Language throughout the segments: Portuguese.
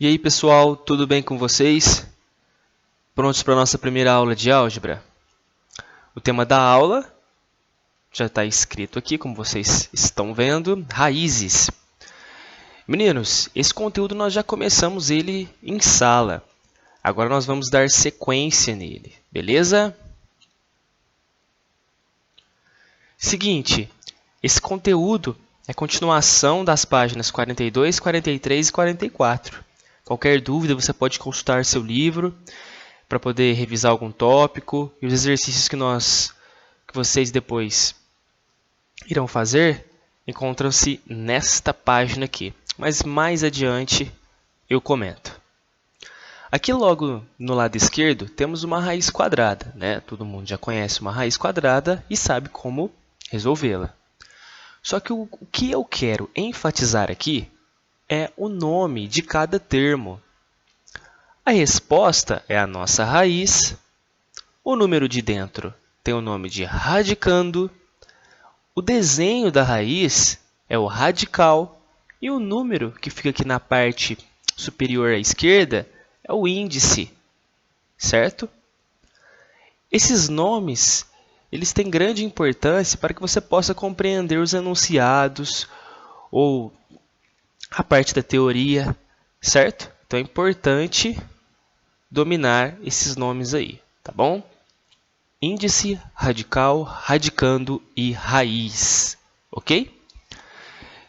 E aí pessoal, tudo bem com vocês? Prontos para a nossa primeira aula de álgebra? O tema da aula já está escrito aqui, como vocês estão vendo, raízes. Meninos, esse conteúdo nós já começamos ele em sala. Agora nós vamos dar sequência nele, beleza? Seguinte, esse conteúdo é continuação das páginas 42, 43 e 44. Qualquer dúvida você pode consultar seu livro para poder revisar algum tópico, e os exercícios que vocês depois irão fazer encontram-se nesta página aqui, mas mais adiante eu comento. Aqui logo no lado esquerdo temos uma raiz quadrada, né? Todo mundo já conhece uma raiz quadrada e sabe como resolvê-la. Só que o que eu quero enfatizar aqui é o nome de cada termo. A resposta é a nossa raiz. O número de dentro tem o nome de radicando. O desenho da raiz é o radical. E o número que fica aqui na parte superior à esquerda é o índice, certo? Esses nomes, eles têm grande importância para que você possa compreender os enunciados ou a parte da teoria, certo? Então é importante dominar esses nomes aí, tá bom? Índice, radical, radicando e raiz, ok?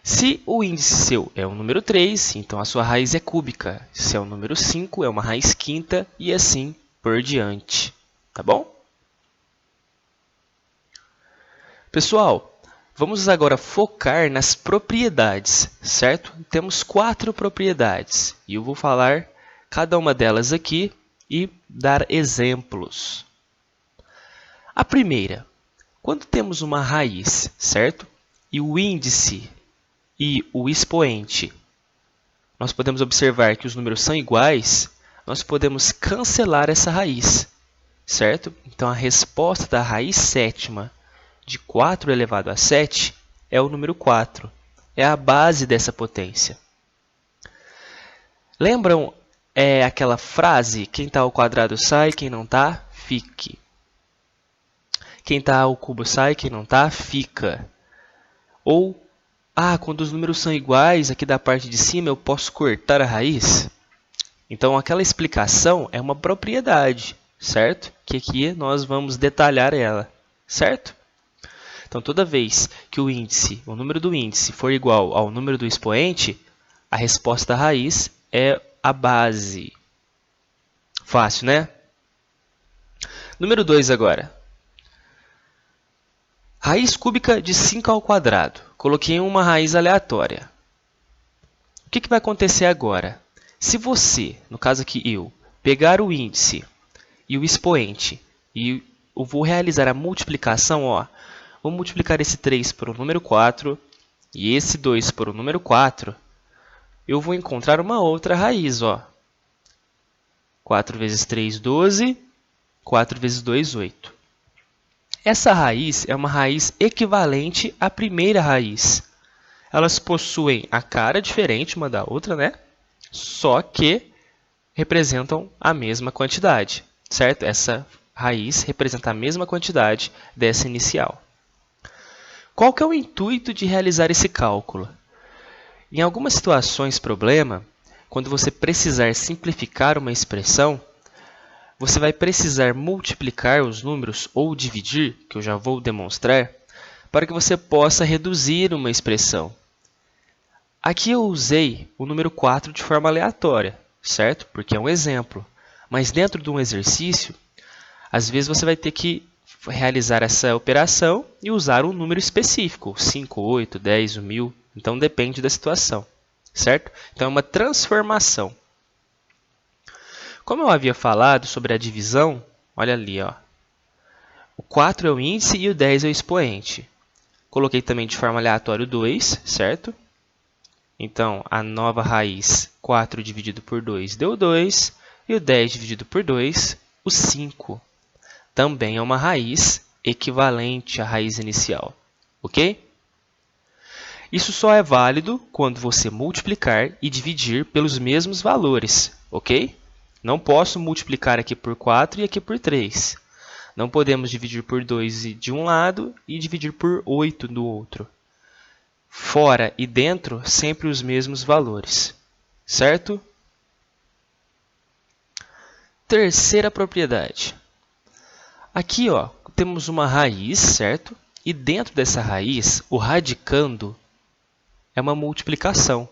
Se o índice seu é o número 3, então a sua raiz é cúbica. Se é o número 5, é uma raiz quinta e assim por diante, tá bom? Pessoal, vamos agora focar nas propriedades, certo? Temos 4 propriedades e eu vou falar cada uma delas aqui e dar exemplos. A primeira, quando temos uma raiz, certo? E o índice e o expoente, nós podemos observar que os números são iguais, nós podemos cancelar essa raiz, certo? Então, a resposta da raiz sétima de 4 elevado a 7 é o número 4. É a base dessa potência. Lembram aquela frase, quem está ao quadrado sai, quem não está, fique. Quem está ao cubo sai, quem não está, fica. Ou, quando os números são iguais, aqui da parte de cima eu posso cortar a raiz? Então, aquela explicação é uma propriedade, certo? Que aqui nós vamos detalhar ela, certo? Então, toda vez que o número do índice for igual ao número do expoente, a resposta da raiz é a base. Fácil, né? Número 2 agora. Raiz cúbica de 5 ao quadrado. Coloquei uma raiz aleatória. O que vai acontecer agora? Se você, no caso aqui eu, pegar o índice e o expoente e eu vou realizar a multiplicação, vou multiplicar esse 3 por o número 4 e esse 2 por o número 4, eu vou encontrar uma outra raiz. 4 vezes 3, 12. 4 vezes 2, 8. Essa raiz é uma raiz equivalente à primeira raiz. Elas possuem a cara diferente uma da outra, né? Só que representam a mesma quantidade, certo? Essa raiz representa a mesma quantidade dessa inicial. Qual que é o intuito de realizar esse cálculo? Em algumas situações problema, quando você precisar simplificar uma expressão, você vai precisar multiplicar os números ou dividir, que eu já vou demonstrar, para que você possa reduzir uma expressão. Aqui eu usei o número 4 de forma aleatória, certo? Porque é um exemplo. Mas dentro de um exercício, às vezes você vai ter que realizar essa operação e usar um número específico, 5, 8, 10, 1000. Então depende da situação, certo? Então é uma transformação. Como eu havia falado sobre a divisão, olha ali, o 4 é o índice e o 10 é o expoente. Coloquei também de forma aleatória o 2, certo? Então, a nova raiz, 4 dividido por 2 deu 2, e o 10 dividido por 2, o 5. Também é uma raiz equivalente à raiz inicial, ok? Isso só é válido quando você multiplicar e dividir pelos mesmos valores, ok? Não posso multiplicar aqui por 4 e aqui por 3. Não podemos dividir por 2 de um lado e dividir por 8 do outro. Fora e dentro, sempre os mesmos valores, certo? Terceira propriedade. Aqui, ó, temos uma raiz, certo? E dentro dessa raiz, o radicando é uma multiplicação.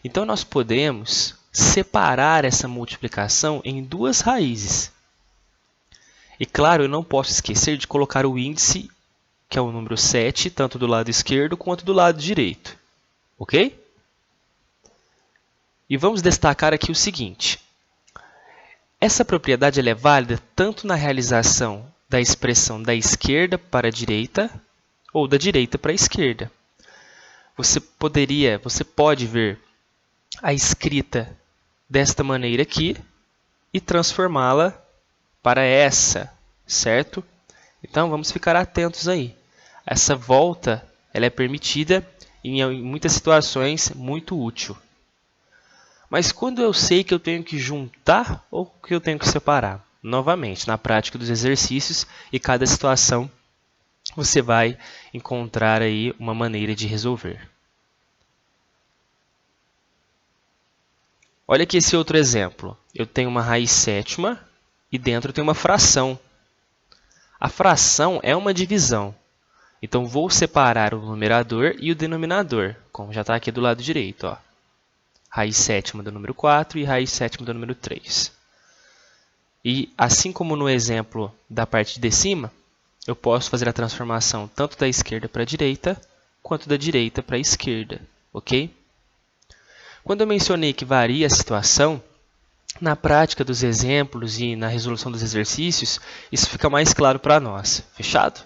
Então, nós podemos separar essa multiplicação em duas raízes. E, claro, eu não posso esquecer de colocar o índice, que é o número 7, tanto do lado esquerdo quanto do lado direito. Ok? E vamos destacar aqui o seguinte. Essa propriedade ela é válida tanto na realização da expressão da esquerda para a direita ou da direita para a esquerda. Você pode ver a escrita desta maneira aqui e transformá-la para essa, certo? Então, vamos ficar atentos aí. Essa volta ela é permitida e, em muitas situações, muito útil. Mas quando eu sei que eu tenho que juntar ou que eu tenho que separar? Novamente, na prática dos exercícios e cada situação, você vai encontrar aí uma maneira de resolver. Olha aqui esse outro exemplo. Eu tenho uma raiz sétima e dentro tem uma fração. A fração é uma divisão. Então, vou separar o numerador e o denominador, como já está aqui do lado direito. Ó. Raiz sétima do número 4 e raiz sétima do número 3. E, assim como no exemplo da parte de cima, eu posso fazer a transformação tanto da esquerda para a direita, quanto da direita para a esquerda. Ok? Quando eu mencionei que varia a situação, na prática dos exemplos e na resolução dos exercícios, isso fica mais claro para nós. Fechado?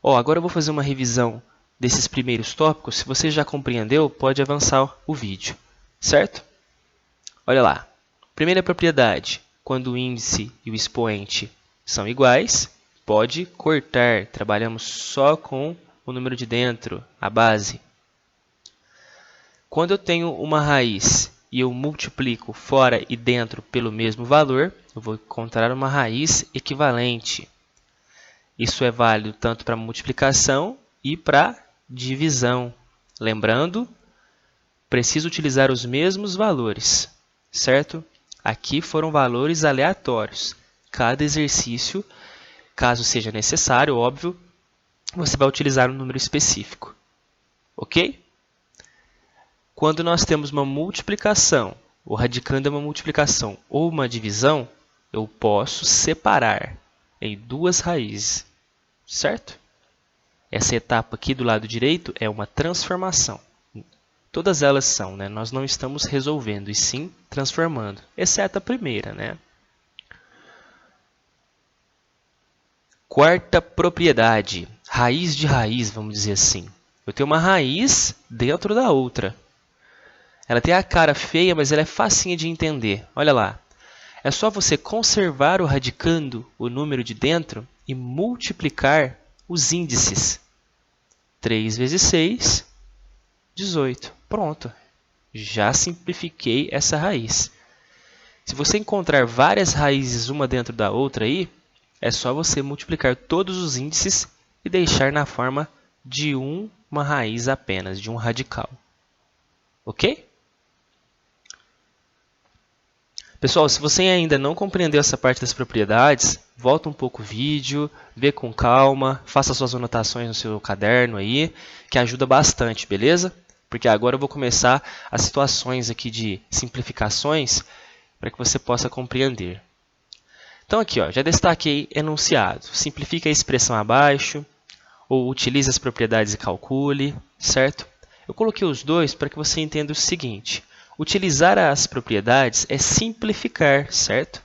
Agora eu vou fazer uma revisão desses primeiros tópicos. Se você já compreendeu, pode avançar o vídeo. Certo? Olha lá. Primeira propriedade. Quando o índice e o expoente são iguais, pode cortar. Trabalhamos só com o número de dentro, a base. Quando eu tenho uma raiz e eu multiplico fora e dentro pelo mesmo valor, eu vou encontrar uma raiz equivalente. Isso é válido tanto para multiplicação e para divisão. Lembrando, preciso utilizar os mesmos valores, certo? Aqui foram valores aleatórios. Cada exercício, caso seja necessário, óbvio, você vai utilizar um número específico. Ok? Quando nós temos uma multiplicação, o radicando é uma multiplicação ou uma divisão, eu posso separar em duas raízes, certo? Essa etapa aqui do lado direito é uma transformação. Todas elas são, né? Nós não estamos resolvendo, e sim transformando, exceto a primeira, né? Quarta propriedade, raiz de raiz, vamos dizer assim. Eu tenho uma raiz dentro da outra. Ela tem a cara feia, mas ela é facinha de entender. Olha lá. É só você conservar o radicando, o número de dentro, e multiplicar os índices. 3 vezes 6, 18. Pronto. Já simplifiquei essa raiz. Se você encontrar várias raízes uma dentro da outra aí, é só você multiplicar todos os índices e deixar na forma de uma raiz apenas, de um radical. Ok? Pessoal, se você ainda não compreendeu essa parte das propriedades, volta um pouco o vídeo, vê com calma, faça suas anotações no seu caderno aí, que ajuda bastante, beleza? Porque agora eu vou começar as situações aqui de simplificações para que você possa compreender. Então aqui, ó, já destaquei enunciado. Simplifique a expressão abaixo, ou utilize as propriedades e calcule, certo? Eu coloquei os dois para que você entenda o seguinte. Utilizar as propriedades é simplificar, certo?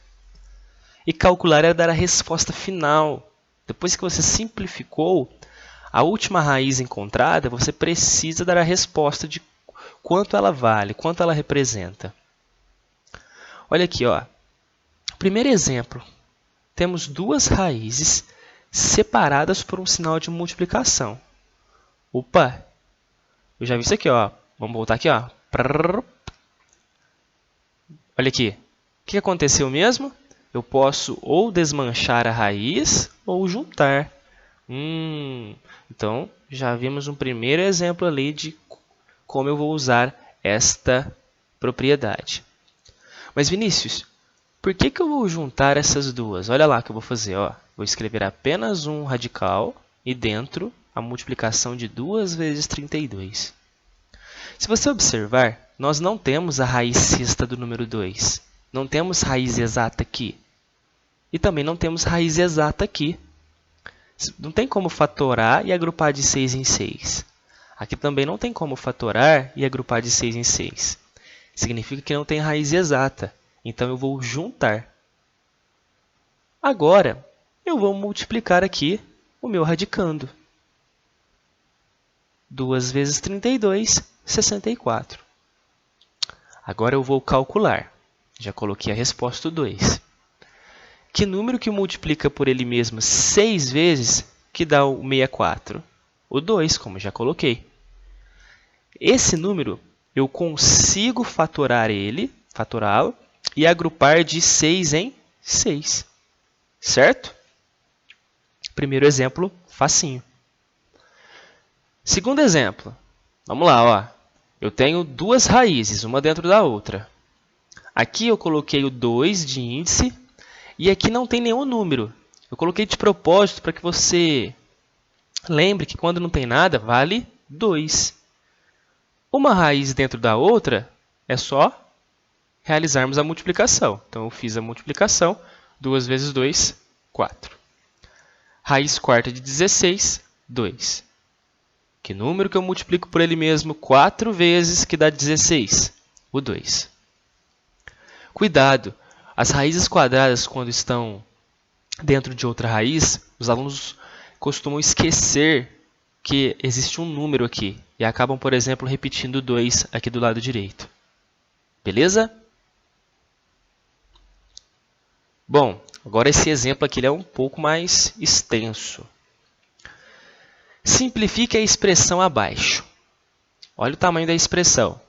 E calcular é dar a resposta final. Depois que você simplificou, a última raiz encontrada, você precisa dar a resposta de quanto ela vale, quanto ela representa. Olha aqui, ó. Primeiro exemplo. Temos duas raízes separadas por um sinal de multiplicação. Opa! Eu já vi isso aqui, ó. Vamos voltar aqui, ó. Olha aqui. O que aconteceu mesmo? Eu posso ou desmanchar a raiz ou juntar. Então, já vimos um primeiro exemplo ali de como eu vou usar esta propriedade. Mas, Vinícius, por que eu vou juntar essas duas? Olha lá o que eu vou fazer. Ó. Vou escrever apenas um radical e dentro a multiplicação de 2 vezes 32. Se você observar, nós não temos a raiz sexta do número 2. Não temos raiz exata aqui. E também não temos raiz exata aqui. Não tem como fatorar e agrupar de 6 em 6. Aqui também não tem como fatorar e agrupar de 6 em 6. Significa que não tem raiz exata. Então, eu vou juntar. Agora, eu vou multiplicar aqui o meu radicando. 2 vezes 32, 64. Agora, eu vou calcular. Já coloquei a resposta 2. Que número que multiplica por ele mesmo 6 vezes que dá o 64? O 2, como já coloquei. Esse número, eu consigo fatorá-lo e agrupar de 6 em 6. Certo? Primeiro exemplo, facinho. Segundo exemplo. Vamos lá, ó. Eu tenho duas raízes, uma dentro da outra. Aqui eu coloquei o 2 de índice e aqui não tem nenhum número. Eu coloquei de propósito para que você lembre que quando não tem nada, vale 2. Uma raiz dentro da outra é só realizarmos a multiplicação. Então, eu fiz a multiplicação. 2 vezes 2, 4. Raiz quarta de 16, 2. Que número que eu multiplico por ele mesmo 4 vezes que dá 16? O 2. Cuidado! As raízes quadradas, quando estão dentro de outra raiz, os alunos costumam esquecer que existe um número aqui e acabam, por exemplo, repetindo 2 aqui do lado direito. Beleza? Bom, agora esse exemplo aqui ele é um pouco mais extenso. Simplifique a expressão abaixo. Olha o tamanho da expressão.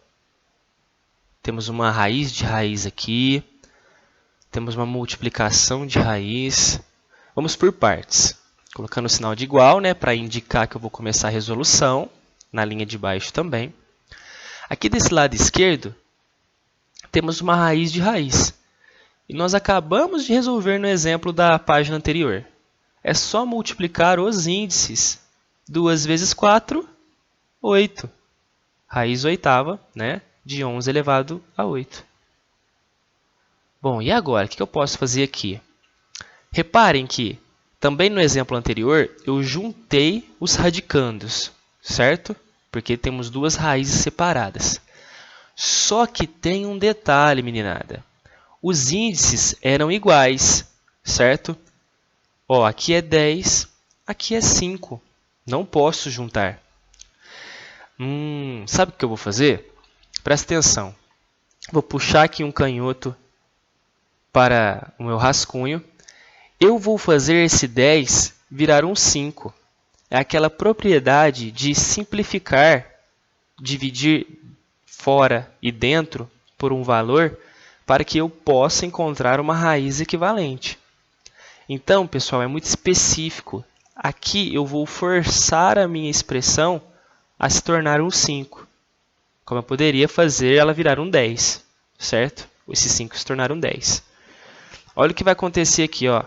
Temos uma raiz de raiz aqui. Temos uma multiplicação de raiz. Vamos por partes. Colocando o sinal de igual, né, para indicar que eu vou começar a resolução. Na linha de baixo também. Aqui desse lado esquerdo, temos uma raiz de raiz. E nós acabamos de resolver no exemplo da página anterior. É só multiplicar os índices. 2 vezes 4, 8. Raiz oitava, né, de 11 elevado a 8. Bom, e agora? O que eu posso fazer aqui? Reparem que, também no exemplo anterior, eu juntei os radicandos, certo? Porque temos duas raízes separadas. Só que tem um detalhe, meninada. Os índices eram iguais, certo? Ó, aqui é 10, aqui é 5. Não posso juntar. Sabe o que eu vou fazer? Presta atenção. Vou puxar aqui um canhoto para o meu rascunho. Eu vou fazer esse 10 virar um 5. É aquela propriedade de simplificar, dividir fora e dentro por um valor para que eu possa encontrar uma raiz equivalente. Então, pessoal, é muito específico. Aqui eu vou forçar a minha expressão a se tornar um 5. Como eu poderia fazer ela virar um 10, certo? Esse 5 se tornar um 10. Olha o que vai acontecer aqui, ó.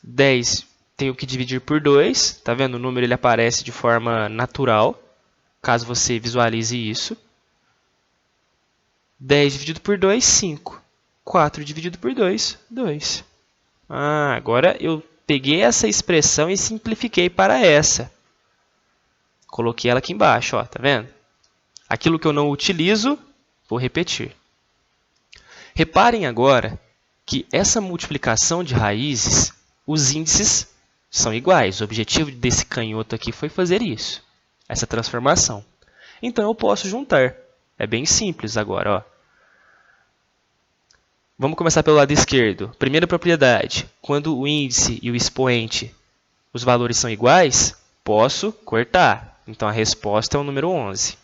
10 tenho que dividir por 2. Tá vendo? O número ele aparece de forma natural, caso você visualize isso. 10 dividido por 2, 5. 4 dividido por 2, 2. Agora eu peguei essa expressão e simplifiquei para essa. Coloquei ela aqui embaixo, ó, tá vendo? Aquilo que eu não utilizo, vou repetir. Reparem agora que essa multiplicação de raízes, os índices são iguais. O objetivo desse canhoto aqui foi fazer isso, essa transformação. Então, eu posso juntar. É bem simples agora, ó. Vamos começar pelo lado esquerdo. Primeira propriedade. Quando o índice e o expoente, os valores são iguais, posso cortar. Então, a resposta é o número 11.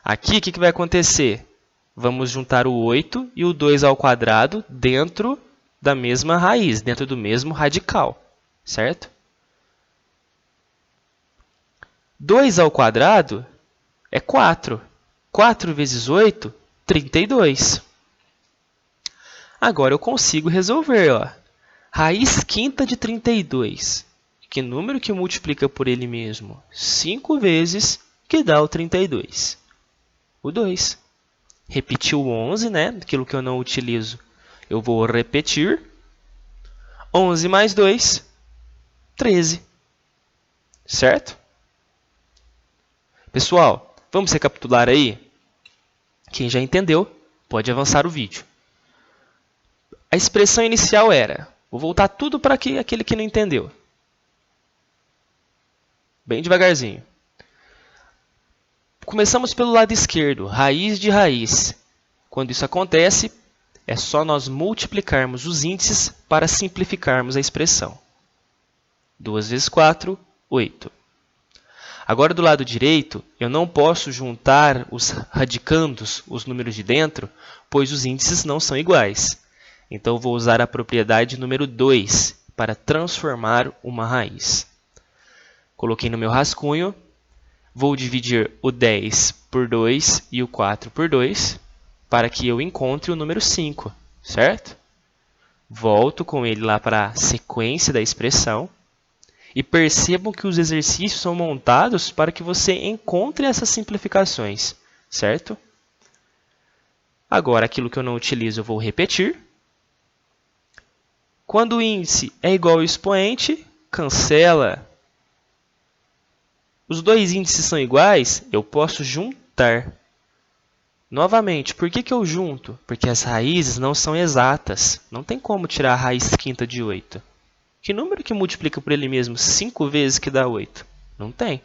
Aqui, o que vai acontecer? Vamos juntar o 8 e o 2 ao quadrado dentro da mesma raiz, dentro do mesmo radical, certo? 2 ao quadrado é 4. 4 vezes 8, 32. Agora eu consigo resolver. Ó. Raiz quinta de 32. Que número que multiplica por ele mesmo? 5 vezes, que dá o 32. O 2. Repetir o 11, né? Aquilo que eu não utilizo, eu vou repetir. 11 mais 2, 13. Certo? Pessoal, vamos recapitular aí? Quem já entendeu, pode avançar o vídeo. A expressão inicial era... Vou voltar tudo para aquele que não entendeu. Bem devagarzinho. Começamos pelo lado esquerdo, raiz de raiz. Quando isso acontece, é só nós multiplicarmos os índices para simplificarmos a expressão. 2 vezes 4, 8. Agora, do lado direito, eu não posso juntar os radicandos, os números de dentro, pois os índices não são iguais. Então, eu vou usar a propriedade número 2 para transformar uma raiz. Coloquei no meu rascunho, vou dividir o 10 por 2 e o 4 por 2, para que eu encontre o número 5, certo? Volto com ele lá para a sequência da expressão. E percebam que os exercícios são montados para que você encontre essas simplificações, certo? Agora, aquilo que eu não utilizo, eu vou repetir. Quando o índice é igual ao expoente, cancela. Os dois índices são iguais, eu posso juntar. Novamente, por que eu junto? Porque as raízes não são exatas. Não tem como tirar a raiz quinta de 8. Que número que multiplica por ele mesmo 5 vezes que dá 8? Não tem.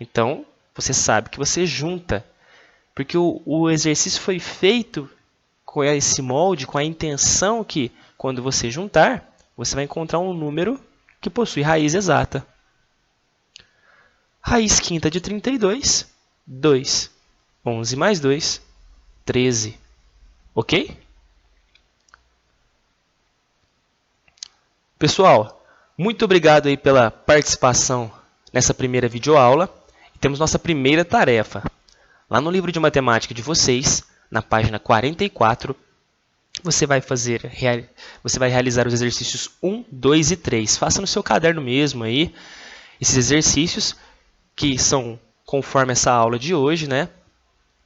Então, você sabe que você junta. Porque o exercício foi feito com esse molde, com a intenção que, quando você juntar, você vai encontrar um número que possui raiz exata. Raiz quinta de 32, 2. 11 mais 2, 13. Ok? Pessoal, muito obrigado aí pela participação nessa primeira videoaula. Temos nossa primeira tarefa. Lá no livro de matemática de vocês, na página 44, você vai realizar os exercícios 1, 2 e 3. Faça no seu caderno mesmo aí esses exercícios que são conforme essa aula de hoje, né?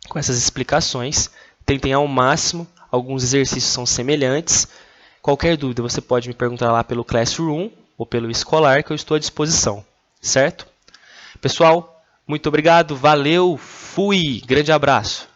Com essas explicações. Tentem ao máximo, alguns exercícios são semelhantes. Qualquer dúvida, você pode me perguntar lá pelo Classroom ou pelo Escolar, que eu estou à disposição, certo? Pessoal, muito obrigado, valeu, fui, grande abraço!